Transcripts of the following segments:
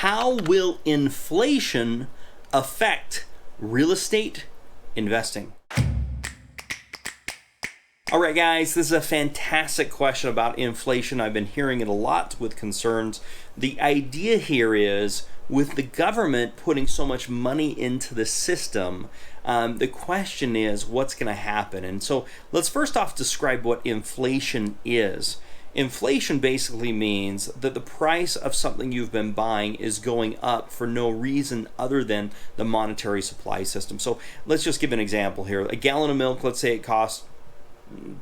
How will inflation affect real estate investing? All right, guys, this is a fantastic question about inflation. I've been hearing it a lot with concerns. The idea here is, with the government putting so much money into the system, the question is, what's going to happen? And so let's first off describe what inflation is. Inflation basically means that the price of something you've been buying is going up for no reason other than the monetary supply system. So let's just give an example here. A gallon of milk, let's say it costs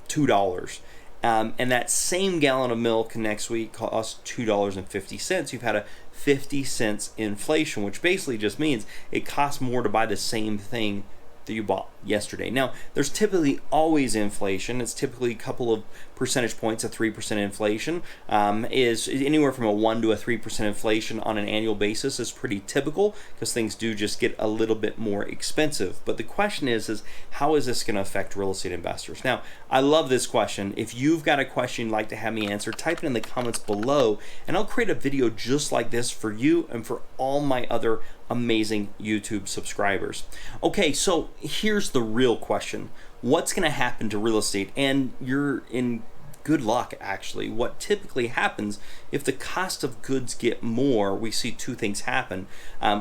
$2. And that same gallon of milk next week costs $2.50. You've had a 50 cents inflation, which basically just means it costs more to buy the same thing that you bought yesterday. Now, there's typically always inflation. It's typically a couple of percentage points. A 3% inflation is anywhere from a 1 to a 3% inflation on an annual basis is pretty typical, because things do just get a little bit more expensive. But the question is how is this going to affect real estate investors? Now, I love this question. If you've got a question you'd like to have me answer, type it in the comments below, and I'll create a video just like this for you and for all my other amazing YouTube subscribers. Okay, so here's the real question. What's going to happen to real estate? And you're in good luck, actually. What typically happens, if the cost of goods get more, we see two things happen.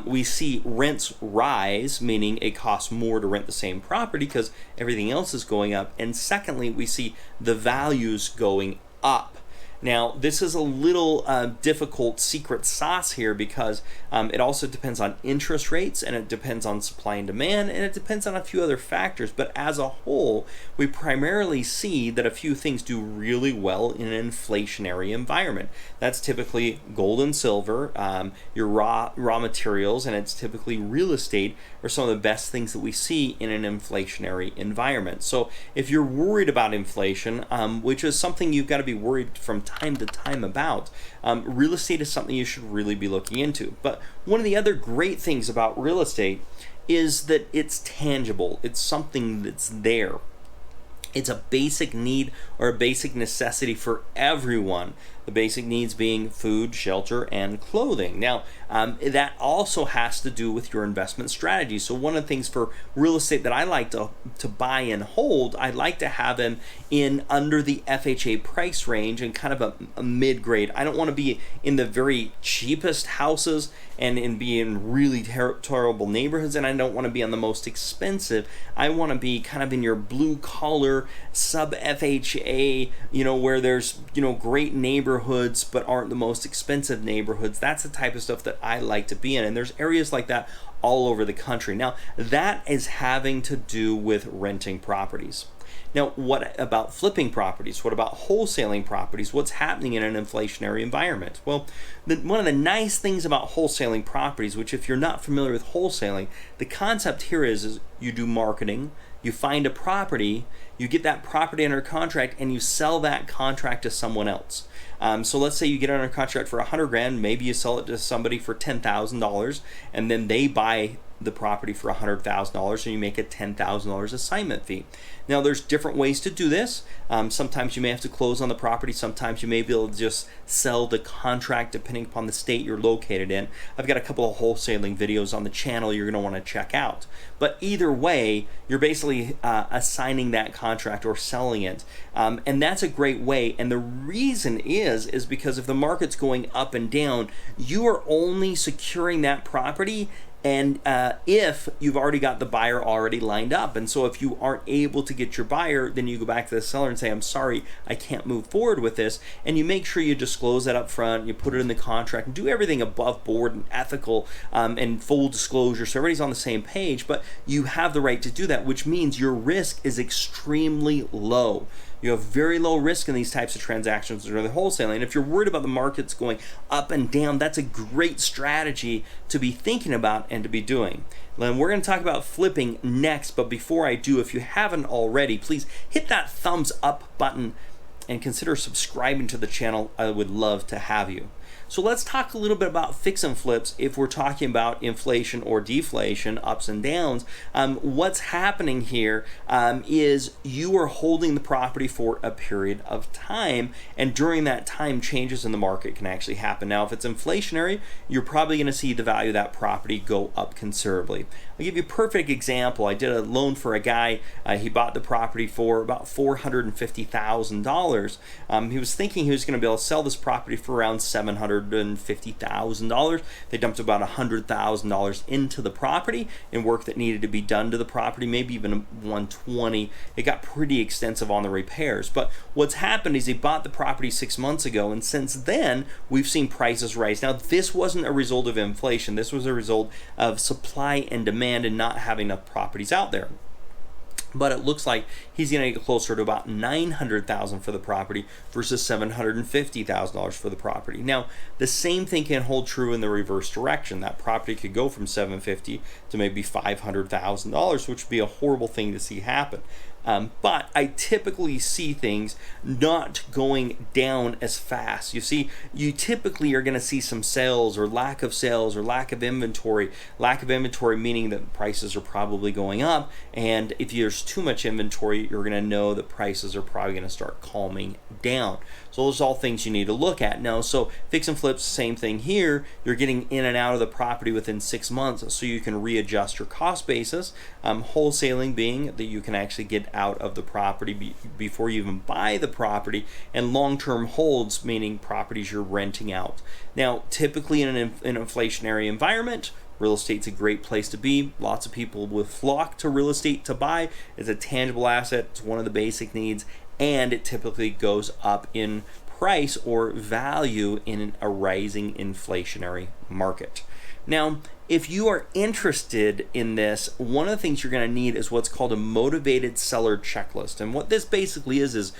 We see rents rise, meaning it costs more to rent the same property because everything else is going up. And secondly, we see the values going up. Now, this is a little difficult secret sauce here, because it also depends on interest rates, and it depends on supply and demand, and it depends on a few other factors. But as a whole, we primarily see that a few things do really well in an inflationary environment. That's typically gold and silver, your raw materials, and it's typically real estate are some of the best things that we see in an inflationary environment. So if you're worried about inflation, which is something you've got to be worried from time to time about, real estate is something you should really be looking into. But one of the other great things about real estate is that it's tangible. It's something that's there. It's a basic need or a basic necessity for everyone. The basic needs being food, shelter, and clothing. Now, that also has to do with your investment strategy. So one of the things for real estate that I like to buy and hold, I like to have them in under the FHA price range and kind of a mid-grade. I don't want to be in the very cheapest houses and be in really terrible neighborhoods, and I don't want to be on the most expensive. I want to be kind of in your blue-collar, sub-FHA, where there's, great neighborhoods but aren't the most expensive neighborhoods. That's the type of stuff that I like to be in, and there's areas like that all over the country. Now, that is having to do with renting properties. Now, what about flipping properties? What about wholesaling properties? What's happening in an inflationary environment? Well, one of the nice things about wholesaling properties, which if you're not familiar with wholesaling, the concept here is you do marketing, you find a property, you get that property under contract, and you sell that contract to someone else. So let's say you get under contract for $100,000, maybe you sell it to somebody for $10,000, and then they buy the property for $100,000, and you make a $10,000 assignment fee. Now, there's different ways to do this. Sometimes you may have to close on the property. Sometimes you may be able to just sell the contract depending upon the state you're located in. I've got a couple of wholesaling videos on the channel you're going to want to check out. But either way, you're basically assigning that contract or selling it. And that's a great way. And the reason is because if the market's going up and down, you are only securing that property and if you've already got the buyer already lined up. And so if you aren't able to get your buyer, then you go back to the seller and say, I'm sorry, I can't move forward with this. And you make sure you disclose that up front, you put it in the contract, and do everything above board and ethical and full disclosure so everybody's on the same page. But you have the right to do that, which means your risk is extremely low. You have very low risk in these types of transactions or the wholesaling. And if you're worried about the markets going up and down, that's a great strategy to be thinking about and to be doing. Then we're going to talk about flipping next, but before I do, if you haven't already, please hit that thumbs up button and consider subscribing to the channel. I would love to have you. So let's talk a little bit about fix and flips if we're talking about inflation or deflation, ups and downs. What's happening here is you are holding the property for a period of time, and during that time, changes in the market can actually happen. Now, if it's inflationary, you're probably going to see the value of that property go up considerably. I'll give you a perfect example. I did a loan for a guy. He bought the property for about $450,000. He was thinking he was going to be able to sell this property for around $750,000. They dumped about $100,000 into the property in work that needed to be done to the property, maybe even $120,000. It got pretty extensive on the repairs. But what's happened is he bought the property 6 months ago, and since then we've seen prices rise. Now, this wasn't a result of inflation. This was a result of supply and demand and not having enough properties out there. But it looks like he's going to get closer to about $900,000 for the property versus $750,000 for the property. Now, the same thing can hold true in the reverse direction. That property could go from $750,000 to maybe $500,000, which would be a horrible thing to see happen. But I typically see things not going down as fast. You see, you typically are going to see some sales or lack of inventory. Lack of inventory meaning that prices are probably going up, and if there's too much inventory, you're going to know that prices are probably going to start calming down. So those are all things you need to look at. Now, so fix and flips, same thing here. You're getting in and out of the property within 6 months, so you can readjust your cost basis. Wholesaling being that you can actually get out of the property before you even buy the property, and long-term holds meaning properties you're renting out. Now, typically in an inflationary environment, real estate's a great place to be. Lots of people will flock to real estate to buy. It's a tangible asset. It's one of the basic needs, and it typically goes up in price or value in a rising inflationary market. Now, if you are interested in this, one of the things you're going to need is what's called a motivated seller checklist. And what this basically is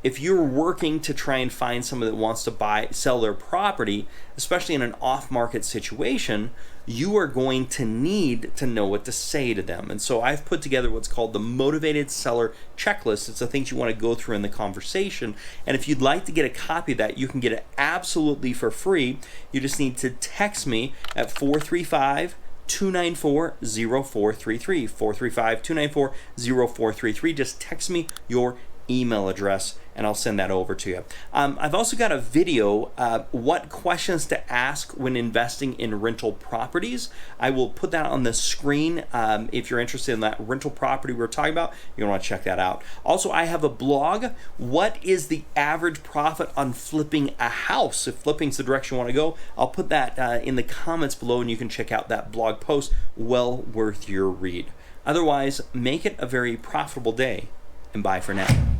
if you're working to try and find someone that wants to sell their property, especially in an off-market situation, you are going to need to know what to say to them. And so I've put together what's called the motivated seller checklist. It's the things you want to go through in the conversation. And if you'd like to get a copy of that, you can get it absolutely for free. You just need to text me at 435-294-0433. 435-294-0433. Just text me your email address and I'll send that over to you. I've also got a video, what questions to ask when investing in rental properties. I will put that on the screen. If you're interested in that rental property we're talking about, you're gonna wanna check that out. Also, I have a blog. What is the average profit on flipping a house? If flipping's the direction you wanna go, I'll put that in the comments below and you can check out that blog post. Well worth your read. Otherwise, make it a very profitable day, and bye for now.